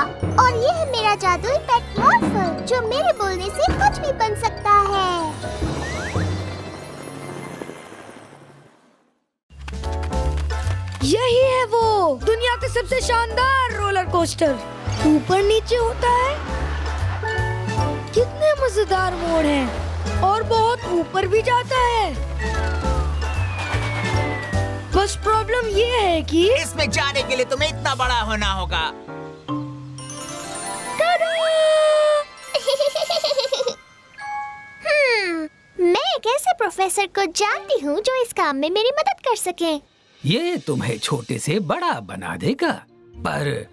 और ये है मेरा जादुई पेट मॉर्फल, जो मेरे बोलने से कुछ भी बन सकता है। यही है वो दुनिया का सबसे शानदार रोलर कोस्टर। ऊपर नीचे होता है, कितने मजेदार मोड़ हैं और बहुत ऊपर भी जाता है। बस प्रॉब्लम ये है कि इसमें जाने के लिए तुम्हें इतना बड़ा होना होगा। मैं एक ऐसे प्रोफेसर को जानती हूँ जो इस काम में मेरी मदद कर सके। ये तुम्हें छोटे से बड़ा बना देगा, पर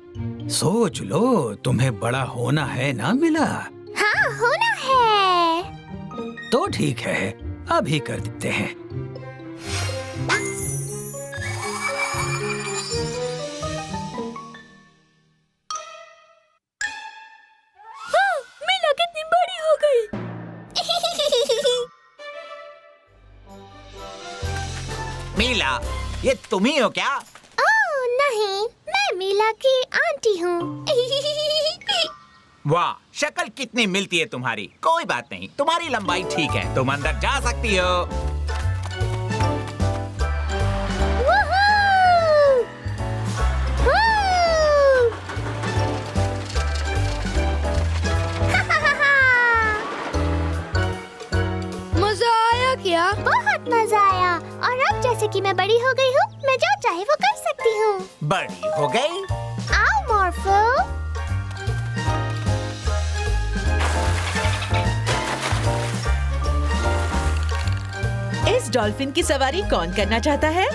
सोच लो, तुम्हें बड़ा होना है ना मिला। हाँ, होना है। तो ठीक है, अभी कर देते हैं। मिला कितनी बड़ी हो गई। मीला, ये तुम ही हो क्या? ओह नहीं, मैं मीला की आंटी हूँ। वाह, शक्ल कितनी मिलती है तुम्हारी। कोई बात नहीं, तुम्हारी लंबाई ठीक है, तुम अंदर जा सकती हो। मजा आया क्या? बहुत मजा आया। और अब जैसे कि मैं बड़ी हो गई हूँ, मैं जो चाहे वो कर सकती हूँ। बड़ी हो गई? आओ मॉर्फल। इस डॉल्फिन की सवारी कौन करना चाहता है?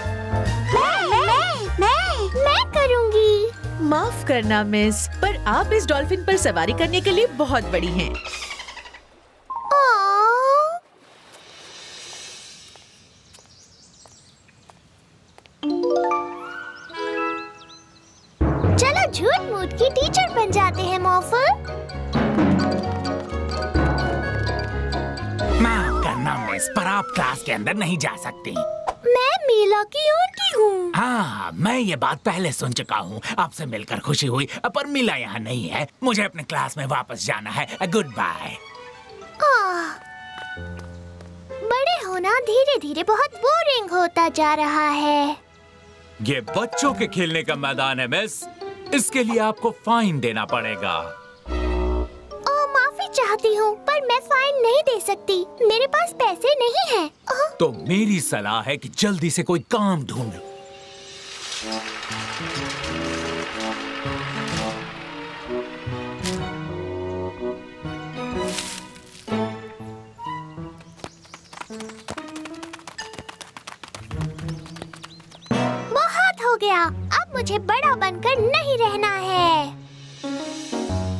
मैं करूँगी। माफ करना मिस, पर आप इस डॉल्फिन पर सवारी करने के लिए बहुत बड़ी हैं। ओह, चलो झूठ मूठ की टीचर बन जाते हैं मॉर्फल। माफ करना मिस, पर आप क्लास के अंदर नहीं जा सकती। मैं मीला की आंटी हूँ। हाँ, मैं ये बात पहले सुन चुका हूँ। आपसे मिलकर खुशी हुई, पर मीला यहाँ नहीं है। मुझे अपने क्लास में वापस जाना है। Good bye. बड़े होना धीरे धीरे बहुत बोरिंग होता जा रहा है। ये बच्चों के खेलने का मैदान है मिस, इसके लिए आपको फाइन देना पड़ेगा। माफी चाहती हूँ, पर मैं फाइन नहीं दे सकती। मेरे पास पैसे नहीं हैं। तो मेरी सलाह है कि जल्दी से कोई काम ढूंढो। बहुत हो गया, अब मुझे बड़ा बनकर नहीं रहना है।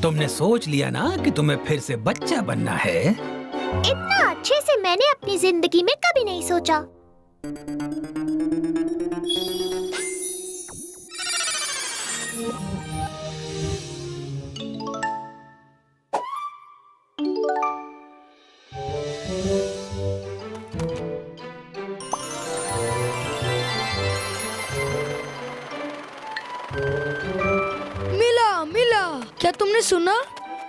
तुमने सोच लिया ना कि तुम्हें फिर से बच्चा बनना है? इतना अच्छे से मैंने अपनी जिंदगी में कभी नहीं सोचा। मिला, क्या तुमने सुना?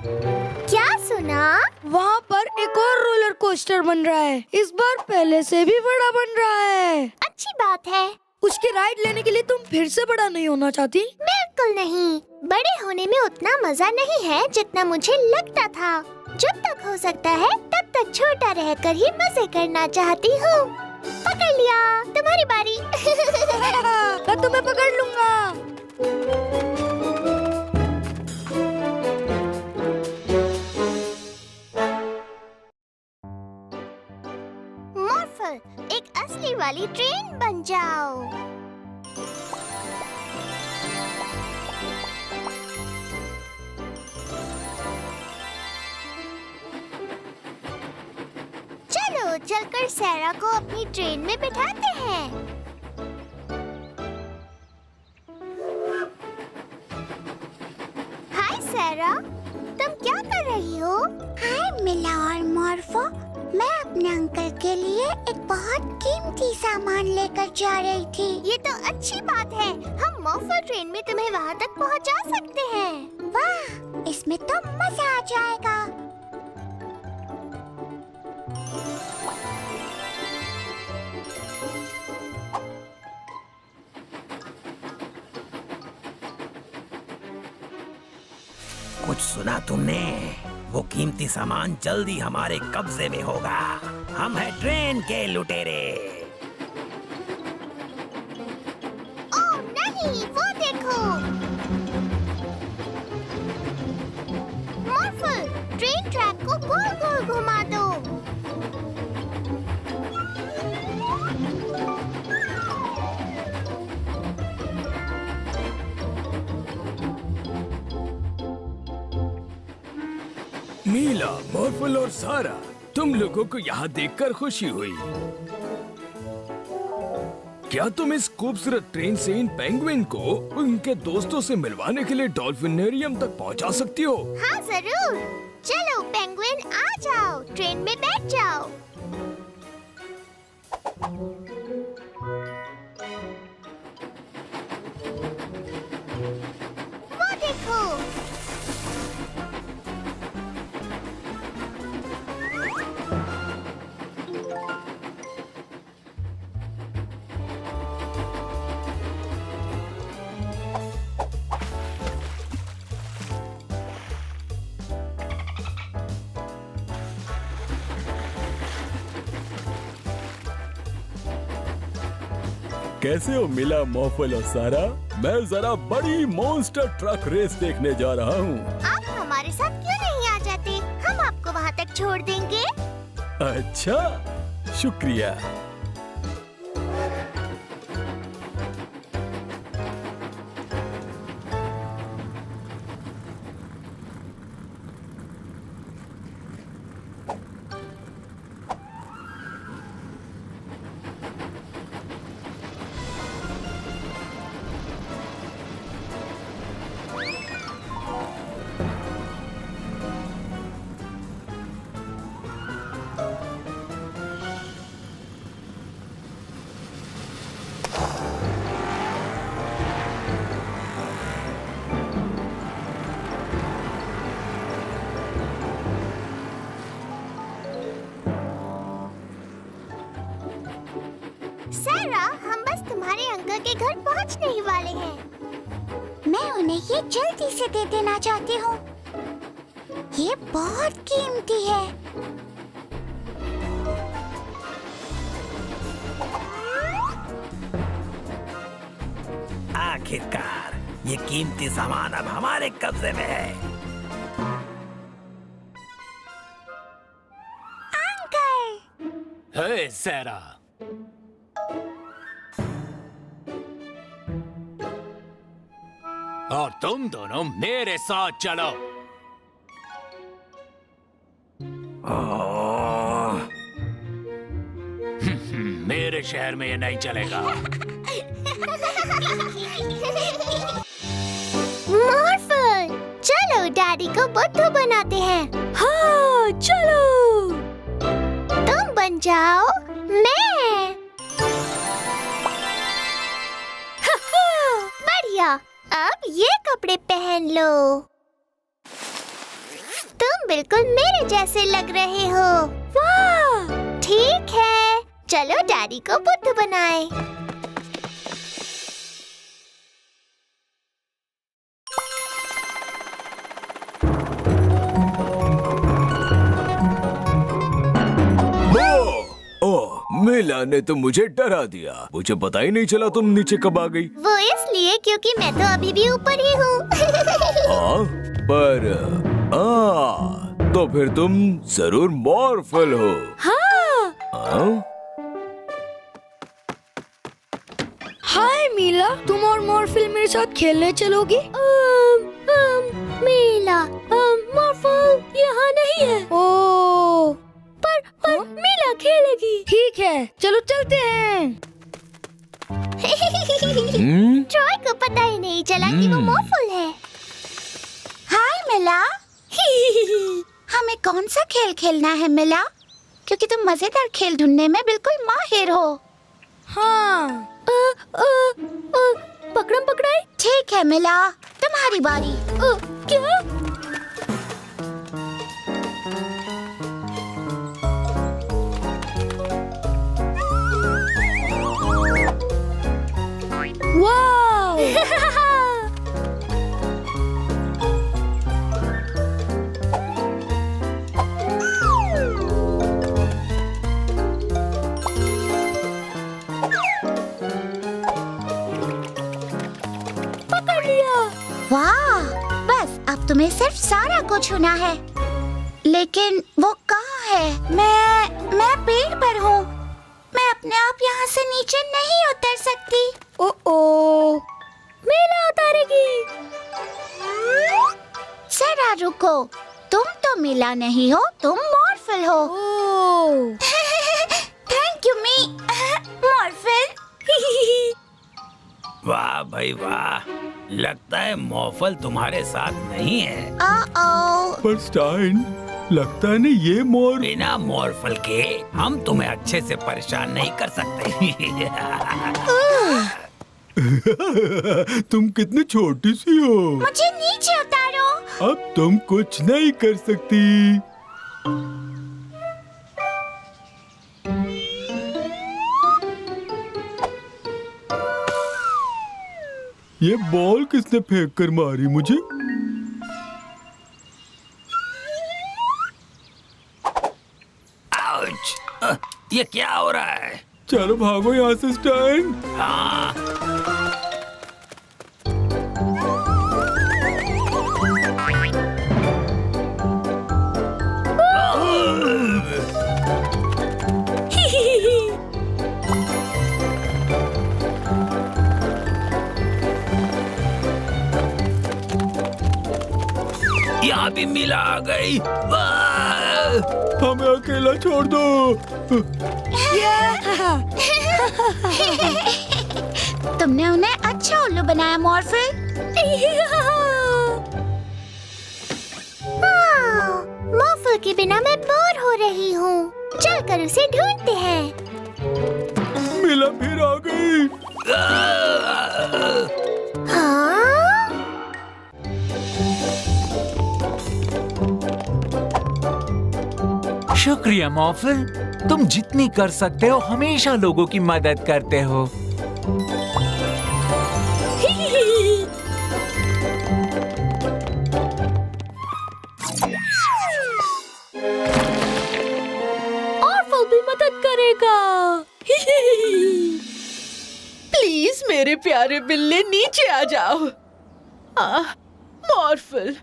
क्या सुना? वहाँ पर एक और रोलर कोस्टर बन रहा है। इस बार पहले से भी बड़ा बन रहा है। अच्छी बात है। उसकी राइड लेने के लिए तुम फिर से बड़ा नहीं होना चाहती? बिल्कुल नहीं। बड़े होने में उतना मजा नहीं है जितना मुझे लगता था। जब तक हो सकता है तब तक छोटा रहकर ही मजे करना चाहती हूँ। पकड़ लिया, तुम्हारी बारी। मैं तुम्हें पकड़ लूंगा। मॉर्फल, एक असली वाली ट्रेन बन जाओ। चलो चलकर सैरा को अपनी ट्रेन में बिठाते हैं। हाय सैरा, तुम क्या कर रही हो? हाय मिला और मॉर्फो, मैं अपने अंकल के लिए एक बहुत कीमती सामान लेकर जा रही थी। ये तो अच्छी बात है। हम मॉर्फो ट्रेन में तुम्हें वहाँ तक पहुँचा सकते हैं। वाह, इसमें तो मजा आ जाएगा। कुछ सुना तुमने? वो कीमती सामान जल्दी हमारे कब्जे में होगा। हम हैं ट्रेन के लुटेरे। ओह नहीं, वो देखो। मॉर्फल, ट्रेन ट्रैक को गोल गोल घुमा दो। मीला, मॉर्फल और सारा, तुम लोगों को यहाँ देखकर खुशी हुई। क्या तुम इस खूबसूरत ट्रेन से इन पेंगुइन को उनके दोस्तों से मिलवाने के लिए डॉल्फिनेरियम तक पहुँचा सकती हो? हाँ जरूर। चलो पेंगुइन, आ जाओ, ट्रेन में बैठ जाओ। वो देखो। कैसे हो मिला, मॉर्फल और सारा? मैं जरा बड़ी मॉन्स्टर ट्रक रेस देखने जा रहा हूँ। आप हमारे साथ क्यों नहीं आ जाते? हम आपको वहाँ तक छोड़ देंगे। अच्छा, शुक्रिया। सारा, हम बस तुम्हारे अंकल के घर पहुंचने ही वाले हैं। मैं उन्हें ये जल्दी से दे देना चाहती हूँ। ये बहुत कीमती है। आखिरकार ये कीमती सामान अब हमारे कब्जे में है। अंकल, हे सारा, और तुम दोनों मेरे साथ चलो। मेरे शहर में ये नहीं चलेगा। मॉर्फल, चलो डैडी को बुद्धू बनाते हैं। हाँ चलो। तुम बन जाओ मैं। बढ़िया, अब ये कपड़े पहन लो। तुम बिल्कुल मेरे जैसे लग रहे हो। वाह! ठीक है, चलो डैडी को बुद्धू बनाए। ओह, मिला ने तो मुझे डरा दिया। मुझे पता ही नहीं चला तुम नीचे कब आ गई। वो इसलिए क्योंकि मैं तो अभी भी ऊपर ही हूँ। हाँ, पर तो फिर तुम जरूर मॉर्फल हो। हाँ। हाँ? हाय मीला, तुम और मॉर्फल मेरे साथ खेलने चलोगी? मीला, मॉर्फल यहाँ नहीं है। ओह, पर मीला खेलेगी। ठीक है, चलो चलते हैं। ट्रॉय को पता ही नहीं चला कि वो मॉर्फल है। हाय मिला। हमें कौन सा खेल खेलना है मिला? क्योंकि तुम मजेदार खेल ढूंढने में बिल्कुल माहिर हो। हाँ। पकड़म पकड़ाई। ठीक है मिला, तुम्हारी बारी। क्या? वाव! पकड़ लिया। वाह, बस अब तुम्हें सिर्फ सारा को छूना है। लेकिन वो कहाँ है? मैं पेड़ पर हूँ। मैं अपने आप यहाँ से नीचे नहीं उतर सकती। ओ, मेला उतारेगी। जरा रुको, तुम तो मिला नहीं हो, तुम मॉर्फल हो। ओह, थैंक यू मी मॉर्फल। वाह भाई वाह, लगता है मॉर्फल तुम्हारे साथ नहीं है। पर स्टाइन, लगता है ना ये मोर। बिना मॉर्फल के हम तुम्हें अच्छे से परेशान नहीं कर सकते। तुम कितनी छोटी सी हो। मुझे नीचे उतारो। अब तुम कुछ नहीं कर सकती। ये बॉल किसने फेंक कर मारी मुझे? आउच! ये क्या हो रहा है? चलो भागो यहाँ से स्टाइन। हाँ। यहाँ भी मिला आ गई। वाह! हमें अकेला छोड़ दो। तुमने उन्हें अच्छा उल्लू बनाया मॉर्फल। मॉर्फल के बिना मैं बोर हो रही हूँ। चलकर उसे ढूंढते हैं। मिला फिर आ गई। हाँ? शुक्रिया मॉर्फल, तुम जितनी कर सकते हो हमेशा लोगों की मदद करते हो। मॉर्फल भी मदद करेगा। प्लीज मेरे प्यारे बिल्ले नीचे आ जाओ। मॉर्फल,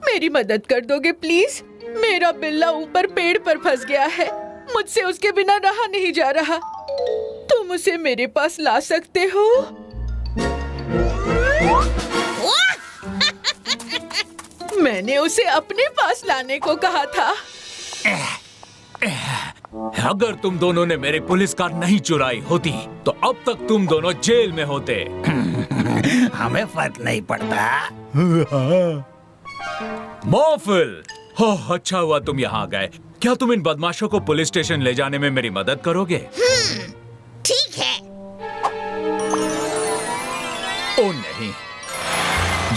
मेरी मदद कर दोगे प्लीज? मेरा बिल्ला ऊपर पेड़ पर फंस गया है। मुझसे उसके बिना रहा नहीं जा रहा। तुम उसे मेरे पास ला सकते हो? मैंने उसे अपने पास लाने को कहा था। अगर तुम दोनों ने मेरी पुलिस कार नहीं चुराई होती तो अब तक तुम दोनों जेल में होते। हमें फर्क नहीं पड़ता। मॉर्फल, अच्छा हुआ तुम यहाँ गए। क्या तुम इन बदमाशों को पुलिस स्टेशन ले जाने में मेरी मदद करोगे? ठीक है। ओ नहीं,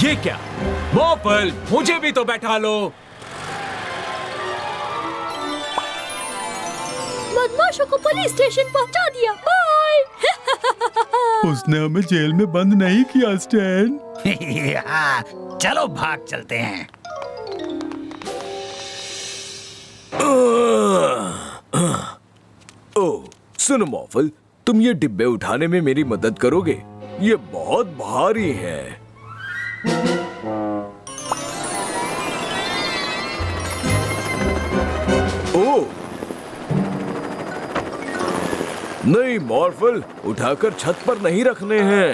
ये क्या? मॉर्फल, मुझे भी तो बैठा लो। बदमाशों को पुलिस स्टेशन पहुंचा दिया। बाय। उसने हमें जेल में बंद नहीं किया स्टैन। हाँ, चलो भाग चलते हैं। ओह, सुनो मॉर्फल, तुम ये डिब्बे उठाने में मेरी मदद करोगे? ये बहुत भारी है। ओह, नहीं मॉर्फल, उठाकर छत पर नहीं रखने हैं।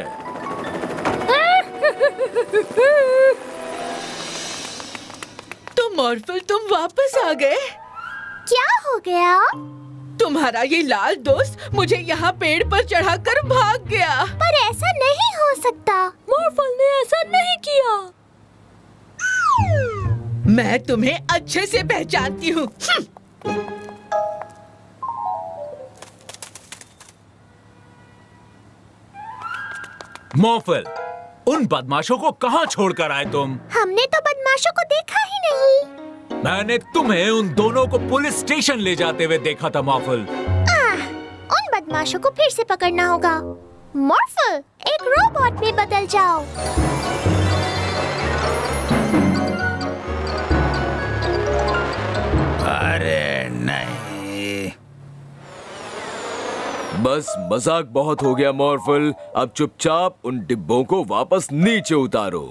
तो मॉर्फल, तुम वापस आ गए? क्या हो गया? तुम्हारा ये लाल दोस्त मुझे यहाँ पेड़ पर चढ़ाकर भाग गया। पर ऐसा नहीं हो सकता। मॉर्फल ने ऐसा नहीं किया। मैं तुम्हें अच्छे से पहचानती हूँ। मॉर्फल, उन बदमाशों को कहाँ छोड़कर आए तुम? हमने तो बदमाशों को देखा ही नहीं। मैंने तुम्हें उन दोनों को पुलिस स्टेशन ले जाते हुए देखा था मॉर्फल। उन बदमाशों को फिर से पकड़ना होगा। मॉर्फल, एक रोबोट में बदल जाओ। अरे नहीं, बस मजाक बहुत हो गया मॉर्फल। अब चुपचाप उन डिब्बों को वापस नीचे उतारो।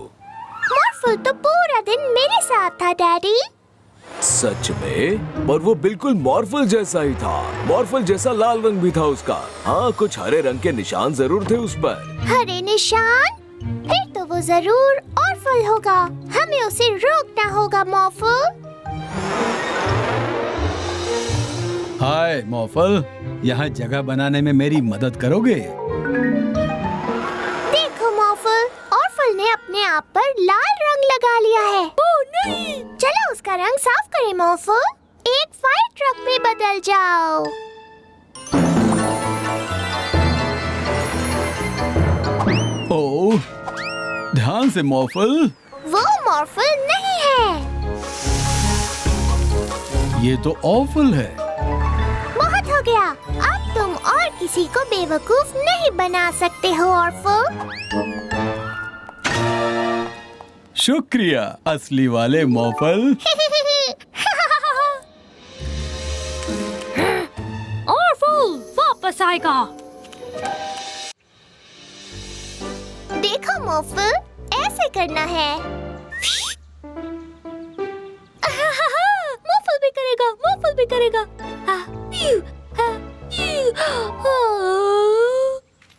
मॉर्फल तो पूरा दिन मेरे साथ था डैडी। सच में? पर वो बिल्कुल मॉर्फल जैसा ही था। मॉर्फल जैसा लाल रंग भी था उसका। हाँ, कुछ हरे रंग के निशान जरूर थे उस पर। हरे निशान? फिर तो वो जरूर मॉर्फल होगा। हमें उसे रोकना होगा मॉर्फल। हाय मॉर्फल, यहाँ जगह बनाने में मेरी मदद करोगे? देखो मॉर्फल, मॉर्फल ने अपने आप पर लाल रंग लगा लिया है। ओह नहीं! चलो उसका रंग साफ करें मॉर्फल। एक फायर ट्रक में बदल जाओ। ओह, ध्यान से मॉर्फल। वो मॉर्फल नहीं है। ये तो ऑफल है। बहुत हो गया। अब तुम और किसी को बेवकूफ नहीं बना सकते हो मॉर्फल। शुक्रिया असली वाले मॉर्फल। मॉर्फल वापस आएगा। देखो मॉर्फल, ऐसे करना है। मॉर्फल भी करेगा, मॉर्फल भी करेगा।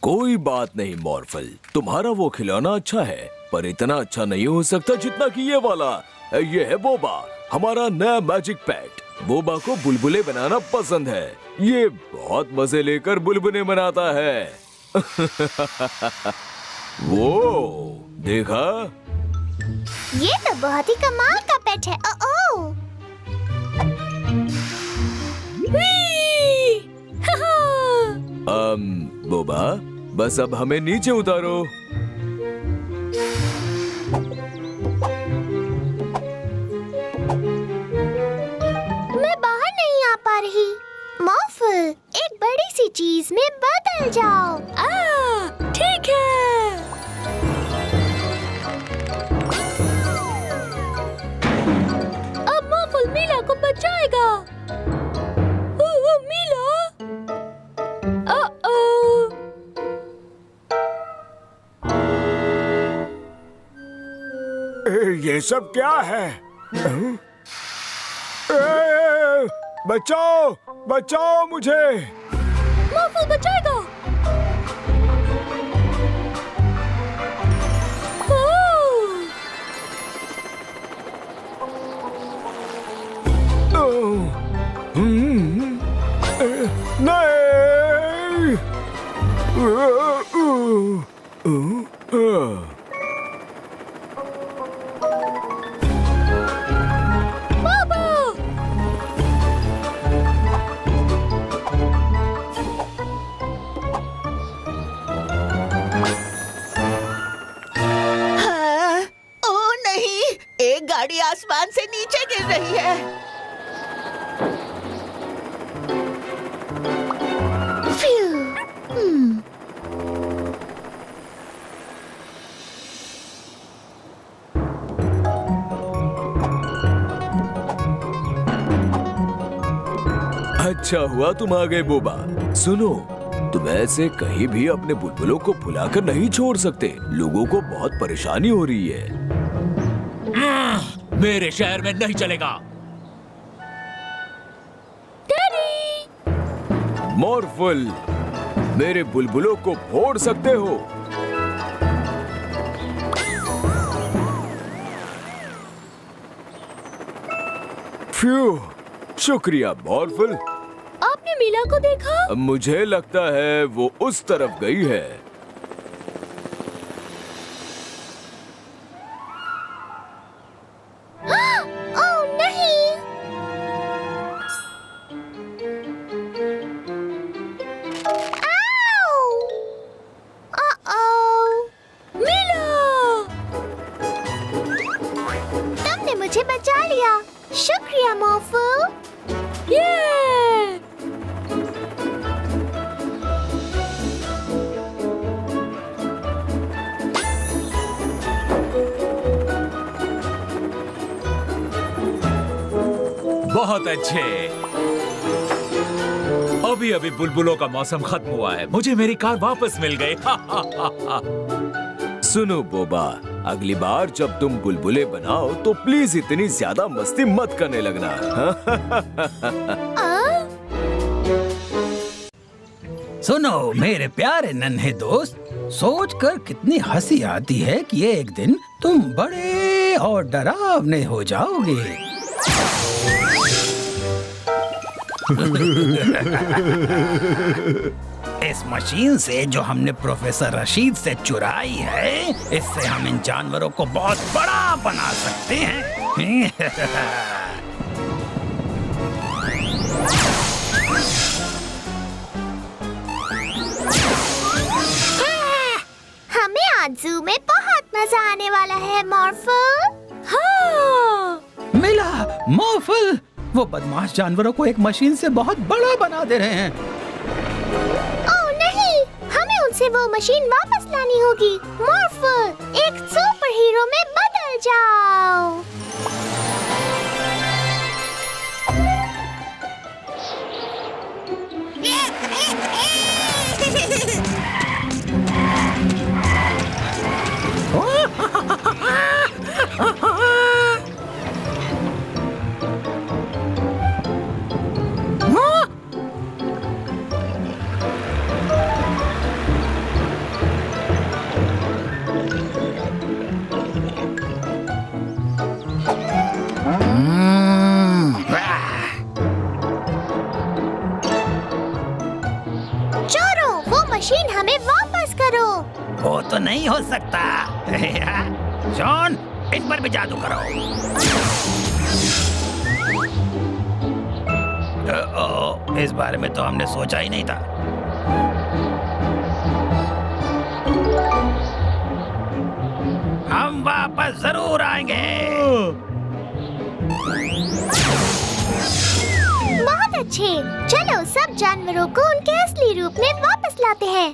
कोई बात नहीं मॉर्फल, तुम्हारा वो खिलौना अच्छा है, पर इतना अच्छा नहीं हो सकता जितना कि ये वाला। ये है बोबा, हमारा नया मैजिक पेट। बोबा को बुलबुले बनाना पसंद है। ये बहुत मजे लेकर बुलबुले बनाता है। वो देखा? ये तो बहुत ही कमाल का पेट है। ओह बोबा, बस अब हमें नीचे उतारो। मैं बाहर नहीं आ पा रही। मॉर्फल, एक बड़ी सी चीज में बदल जाओ। ठीक है। अब मॉर्फल मीला को बचाएगा। मीला? ये सब क्या है? बचाओ, बचाओ मुझे। मॉर्फल बचाएगा। नहीं। गाड़ी आसमान से नीचे गिर रही है। अच्छा हुआ तुम आ गए बोबा। सुनो, तुम ऐसे कहीं भी अपने बुलबुलों को फुलाकर नहीं छोड़ सकते। लोगों को बहुत परेशानी हो रही है। मेरे शहर में नहीं चलेगा। मॉर्फल, मेरे बुलबुलों को फोड़ सकते हो। फ्यू, शुक्रिया मॉर्फल। आपने मीला को देखा? मुझे लगता है वो उस तरफ गई है। ओह नहीं! आओ! मीला! मुझे बचा लिया। शुक्रिया मोफल। बहुत अच्छे। अभी अभी बुलबुलों का मौसम खत्म हुआ है, मुझे मेरी कार वापस मिल गई। सुनो बोबा, अगली बार जब तुम बुलबुले बनाओ तो प्लीज इतनी ज्यादा मस्ती मत करने लगना। सुनो मेरे प्यारे नन्हे दोस्त, सोचकर कितनी हंसी आती है कि एक दिन तुम बड़े और डरावने हो जाओगे। इस मशीन से जो हमने प्रोफेसर रशीद से चुराई है, इससे हम इन जानवरों को बहुत बड़ा बना सकते हैं। हमें आज जू में बहुत मजा आने वाला है मॉर्फल। हाँ। मिला मोफल, वो बदमाश जानवरों को एक मशीन से बहुत बड़ा बना दे रहे हैं। ओह नहीं, हमें उनसे वो मशीन वापस लानी होगी। मॉर्फल, एक सुपर हीरो में बदल जाओ। चोरों, वो मशीन हमें वापस करो। वो तो नहीं हो सकता। जॉन, इन पर भी जादू करो। इस बारे में तो हमने सोचा ही नहीं था। हम वापस जरूर आएंगे। बहुत अच्छे, चलो सब जानवरों को उनके असली रूप में वापस लाते हैं।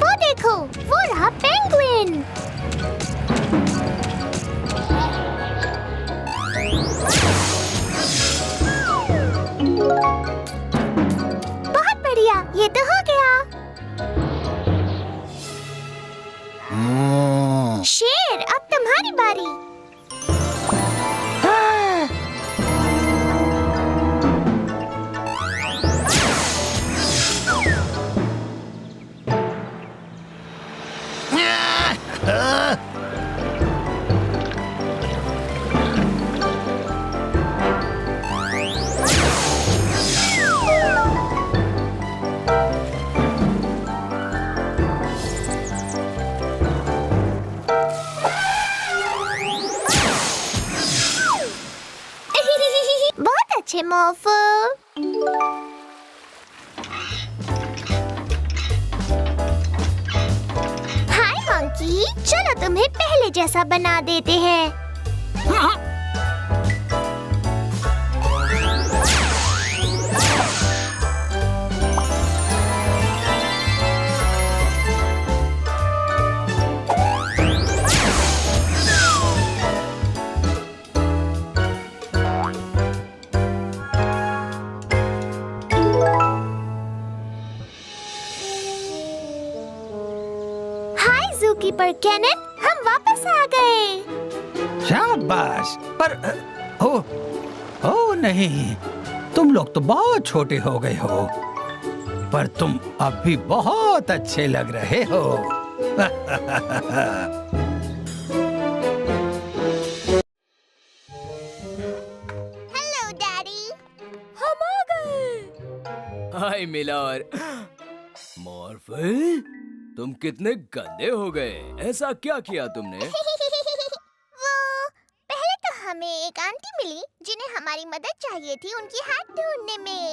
वो देखो, वो रहा पेंगुइन। बहुत बढ़िया, ये तो हो गया। शेर, अब तुम्हारी बारी। बहुत अच्छे मॉर्फल। हाय मंकी, चलो तुम्हें पहले जैसा बना देते हैं। ज़ूकीपर केनेट, हम वापस आ गए। शाबाश। पर ओ नहीं, तुम लोग तो बहुत छोटे हो गए हो, पर तुम अब भी बहुत अच्छे लग रहे हो। हेलो डैडी, हम आ गए। हाय मिलर। मॉर्फल, तुम कितने गंदे हो गए, ऐसा क्या किया तुमने? वो पहले तो हमें एक आंटी मिली जिन्हें हमारी मदद चाहिए थी उनकी हैट ढूंढने में।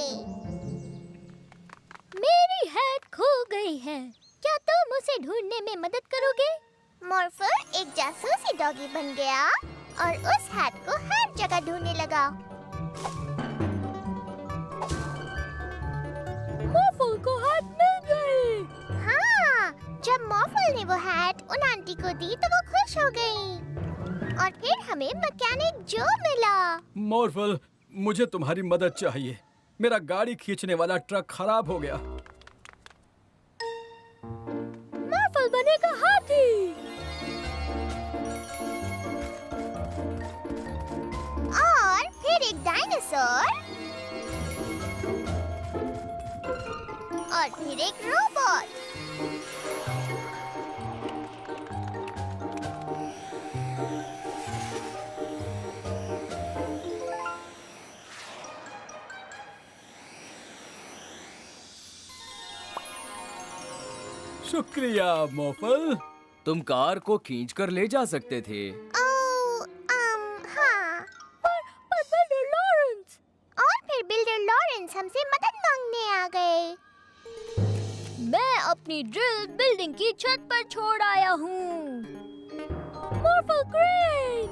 मेरी हैट खो गई है, क्या तुम उसे ढूंढने में मदद करोगे? मॉर्फल एक जासूसी डॉगी बन गया। और उस हैट को हर जगह ढूंढने लगा। मॉर्फल को हैट मिल गई। हाँ, जब मॉर्फल ने वो हैट उन आंटी को दी तो वो खुश हो गई। और फिर हमें मैकेनिक जो मिला। मॉर्फल, मुझे तुम्हारी मदद चाहिए। मेरा गाड़ी खींचने वाला ट्रक खराब हो गया। मॉर्फल बनेगा हाथी। और फिर एक डायनासोर और फिर एक रोबोट। शुक्रिया मॉर्फल। तुम कार को खींच कर ले जा सकते थे। हाँ। पर बिल्डर लॉरेंस। और फिर बिल्डर लॉरेंस हमसे मदद मांगने आ गए। मैं अपनी ड्रिल बिल्डिंग की छत पर छोड़ आया हूँ। मॉर्फल क्रेन।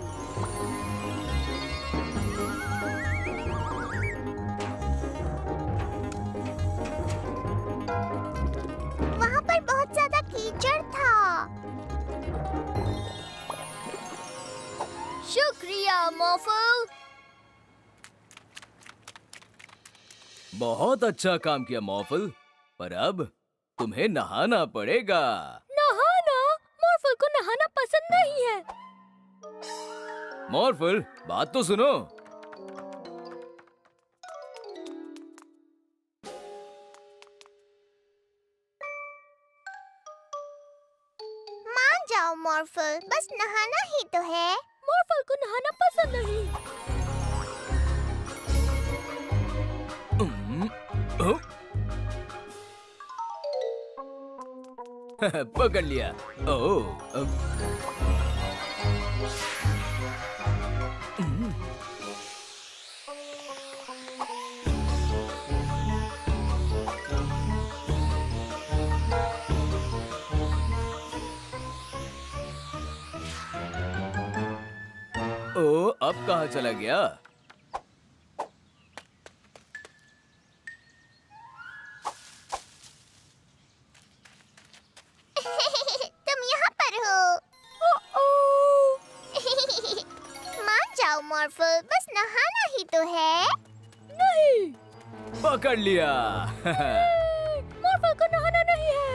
वहाँ पर बहुत ज्यादा कीचड़ था। शुक्रिया मॉर्फल। बहुत अच्छा काम किया मॉर्फल, पर अब तुम्हें नहाना पड़ेगा। नहाना? मॉर्फल को नहाना पसंद नहीं है। मॉर्फल, बात तो सुनो। मान जाओ मॉर्फल, बस नहाना ही तो है। मॉर्फल को नहाना पसंद नहीं। ओ? पकड़ लिया। ओह, अब कहाँ चला गया? तुम यहाँ पर हो। मान जाओ मॉर्फल, बस नहाना ही तो है। नहीं, पकड़ लिया। मॉर्फल को नहाना नहीं है।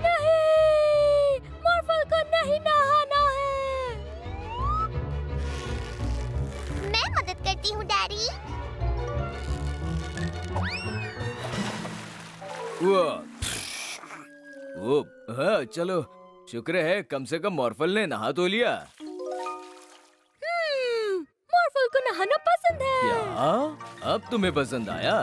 नहीं, मॉर्फल को नहीं नहाना है। मैं मदद करती हूँ डैडी। वो हाँ, चलो, शुक्र है कम से कम मॉर्फल ने नहा तो लिया। मॉर्फल को नहाना पसंद है। क्या? अब तुम्हें पसंद आया?